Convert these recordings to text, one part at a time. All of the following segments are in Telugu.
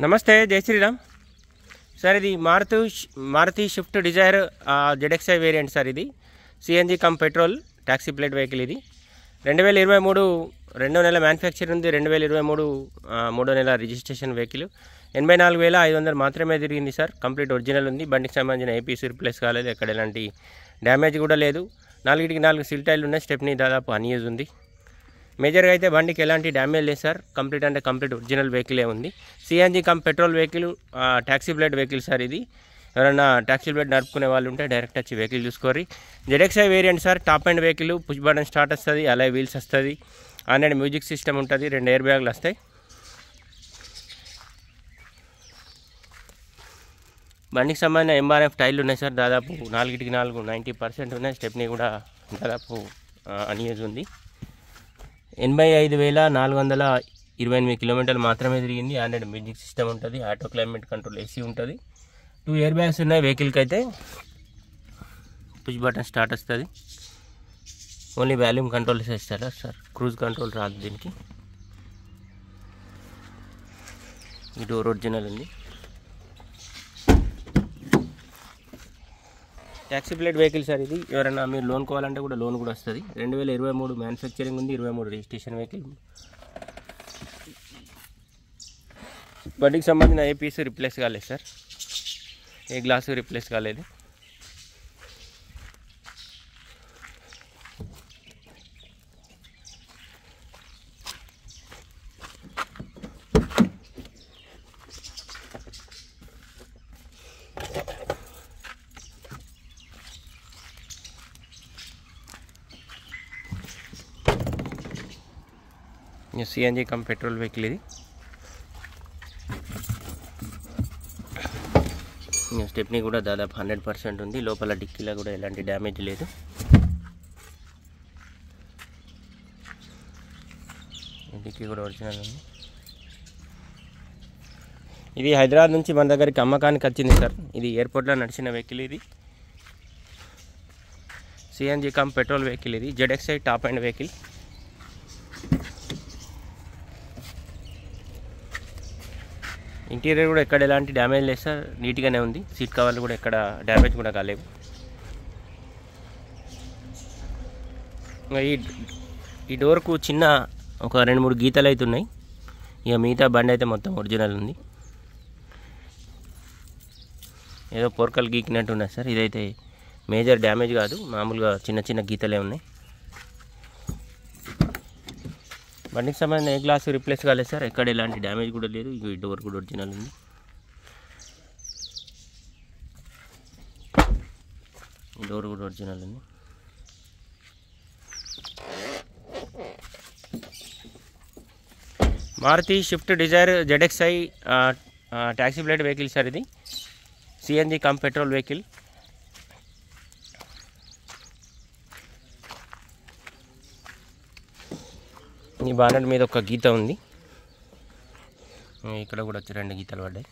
నమస్తే, జై శ్రీరామ్ సార్. ఇది Maruti shift Dzire ZXI variant sir. ఇది CNG cum petrol taxi plate vehicle. ఇది 2023 రెండో నెల మ్యానుఫ్యాక్చర్ ఉంది. 2023 మూడో నెల రిజిస్ట్రేషన్ వెహికల్. 84,500 మాత్రమే తిరిగింది సార్. కంప్లీట్ ఒరిజినల్ ఉంది. బండికి సంబంధించిన ఏపీసీ రిప్లేస్ కాలేదు. ఎక్కడ ఎలాంటి డ్యామేజ్ కూడా లేదు. 4కి 4 సిల్ టైర్లు ఉన్నాయి. స్టెప్నీ దాదాపు అన్యూజ్ ఉంది. మేజర్గా అయితే బండికి ఎలాంటి డ్యామేజ్ లేదు సార్. కంప్లీట్ ఒరిజినల్ వెహికలే ఉంది. CNG cum petrol vehicle, taxi plate vehicle sir. ఇది ఎవరైనా ట్యాక్సీ ప్లేట్ నడుపుకునే వాళ్ళు ఉంటే డైరెక్ట్ వచ్చి వెహికల్ చూసుకోరి. ZXI variant sir. Top end vehicle, push button start వస్తుంది, అలాగే వీల్స్ వస్తుంది, ఆండ్రాయిడ్ మ్యూజిక్ సిస్టమ్ ఉంటుంది, 2 ఎయిర్ బ్యాగులు వస్తాయి. బండికి సంబంధించిన ఎంఆర్ఎఫ్ టైర్లు ఉన్నాయి సార్. దాదాపు 4కి 4 90% ఉన్నాయి. స్టెప్నీ కూడా దాదాపు అన్యూజ్ ఉంది. 85,428 కిలోమీటర్లు మాత్రమే తిరిగింది. ఆండ్రాయిడ్ మ్యూజిక్ సిస్టమ్ ఉంటుంది, ఆటో క్లైమేట్ కంట్రోల్ ఏసీ ఉంటుంది, 2 ఎయిర్ బ్యాగ్స్ ఉన్నాయి. వెహికల్కి అయితే పుష్ బటన్ స్టార్ట్ వస్తుంది. ఓన్లీ వాల్యూమ్ కంట్రోల్ చేస్తారా సార్. క్రూజ్ కంట్రోల్ రాదు దీనికి. ఈ డోర్ ఒరిజినల్ ఉంది. Taxi plate vehicle sir. ఇది ఎవరైనా మీరు లోన్ కావాలంటే కూడా లోన్ కూడా వస్తుంది. 2023 మ్యానుఫ్యాక్చరింగ్ ఉంది, 23 రిజిస్ట్రేషన్ వెహికల్. బండికి సంబంధించిన ఏ పీస్ రిప్లేస్ కాలేదు సార్. ఏ గ్లాసు రిప్లేస్ కాలేదు. CNG cum petrol vehicle. ఇది స్టెప్నీ కూడా దాదాపు 100% ఉంది. లోపల డిక్కీలో కూడా ఎలాంటి డ్యామేజ్ లేదు. డిక్కీ కూడా ఒరిజినల్ ఉంది. ఇది హైదరాబాద్ నుంచి మన దగ్గరికి అమ్మకానికి వచ్చింది సార్. ఇది ఎయిర్పోర్ట్లో నడిచిన వెహికల్. ఇది సిఎన్జి కమ్ పెట్రోల్ వెహికల్. ఇది ZXi top end vehicle. Interior కూడా ఎక్కడ ఎలాంటి డ్యామేజ్ లేదు సార్. నీట్గానే ఉంది. సీట్ కవర్లు కూడా ఎక్కడ డ్యామేజ్ కూడా కాలేవు. ఈ డోర్కు చిన్న ఒక 2-3 గీతలు అయితే ఉన్నాయి. ఇక మిగతా బండి అయితే మొత్తం ఒరిజినల్ ఉంది. ఏదో పోర్కలు గీకినట్టు ఉన్నాయి సార్. ఇదైతే మేజర్ డ్యామేజ్ కాదు, మామూలుగా చిన్న చిన్న గీతలే ఉన్నాయి. బండికి సంబంధించిన ఏ గ్లాసు రిప్లేస్ కాలేదు సార్. ఎక్కడ ఎలాంటి డ్యామేజ్ కూడా లేదు. ఈ డోర్ కూడా ఒరిజినల్ ఉంది. డోర్ కూడా ఒరిజినల్ ఉంది. Maruti shift Dzire ZXI taxi plate vehicle sir. ఇది సిఎన్జి కమ్ పెట్రోల్ వెహికల్. ఈ బానెట్ మీద ఒక గీత ఉంది. ఇక్కడ కూడా వచ్చి 2 గీతలు పడ్డాయి.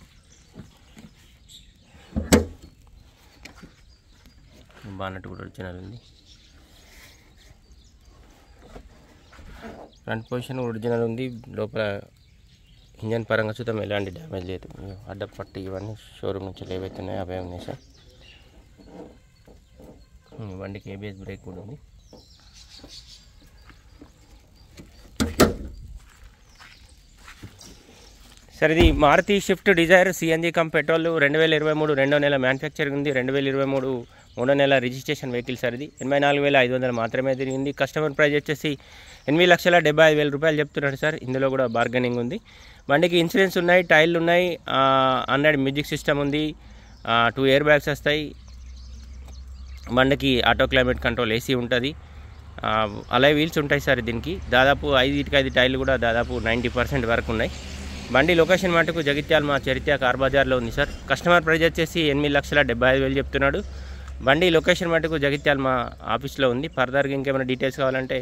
బానెట్ కూడా ఒరిజినల్ ఉంది. ఫ్రంట్ పొజిషన్ ఒరిజినల్ ఉంది. లోపల ఇంజన్ పరంగా చూద్దాం, ఎలాంటి డ్యామేజ్ లేదు. అడ్డపట్టి ఇవన్నీ షోరూమ్ నుంచి ఏవైతున్నాయో అవే ఉన్నాయి సార్. బండికి ఏబిఎస్ బ్రేక్ కూడా ఉంది. సార్ ఇది Maruti shift Dzire CNG cum petrol 2023 రెండో నెల మ్యానుఫ్యాక్చరింగ్ ఉంది. 2023 మూడో నెల రిజిస్ట్రేషన్ వెహికల్ సార్. ఇది 84,500 మాత్రమే తిరిగింది. కస్టమర్ ప్రైస్ వచ్చేసి 8,75,000 రూపాయలు చెప్తున్నాడు సార్. ఇందులో కూడా బార్గెనింగ్ ఉంది. బండికి ఇన్సూరెన్స్ ఉన్నాయి, టైర్లు ఉన్నాయి, ఆండ్రాయిడ్ మ్యూజిక్ సిస్టమ్ ఉంది, 2 ఎయిర్ బ్యాగ్స్ వస్తాయి. బండికి ఆటో క్లైమేట్ కంట్రోల్ ఏసీ ఉంటుంది, అలాగే వీల్స్ ఉంటాయి సార్. దీనికి దాదాపు 5 టైర్లు కూడా దాదాపు 90% వరకు ఉన్నాయి. బండి లొకేషన్ మటుకు జగిత్యాల మా చరిత్ర కార్ బజార్లో ఉంది సార్. కస్టమర్ ప్రైస్ వచ్చేసి 8,75,000 చెప్తున్నాడు. బండి లొకేషన్ మటుకు జగిత్యాల మా ఆఫీస్లో ఉంది. ఫర్దర్గా ఇంకేమైనా డీటెయిల్స్ కావాలంటే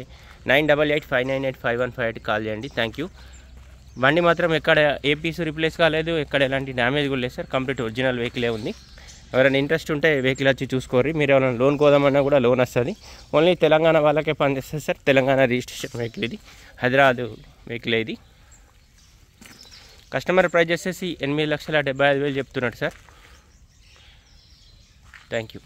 9885985158 కాల్ చేయండి. Thank you. బండి మాత్రం ఎక్కడ ఏ పీస్ రిప్లేస్ కాలేదు, ఎక్కడ ఎలాంటి డ్యామేజ్ కూడా లేదు సార్. కంప్లీట్ ఒరిజినల్ వెహికలే ఉంది. ఎవరైనా ఇంట్రెస్ట్ ఉంటే వెహికల్ వచ్చి చూసుకోర్రి. మీరు ఎవరైనా లోన్ కోదామన్నా కూడా లోన్ వస్తుంది. ఓన్లీ తెలంగాణ వాళ్ళకే పనిచేస్తుంది సార్. Telangana registration vehicle. ఇది హైదరాబాద్ వెహికల్. ఇది కస్టమర్ ప్రైస్ వచ్చేసి 8,75,000 చెప్తున్నాడు సార్. Thank you.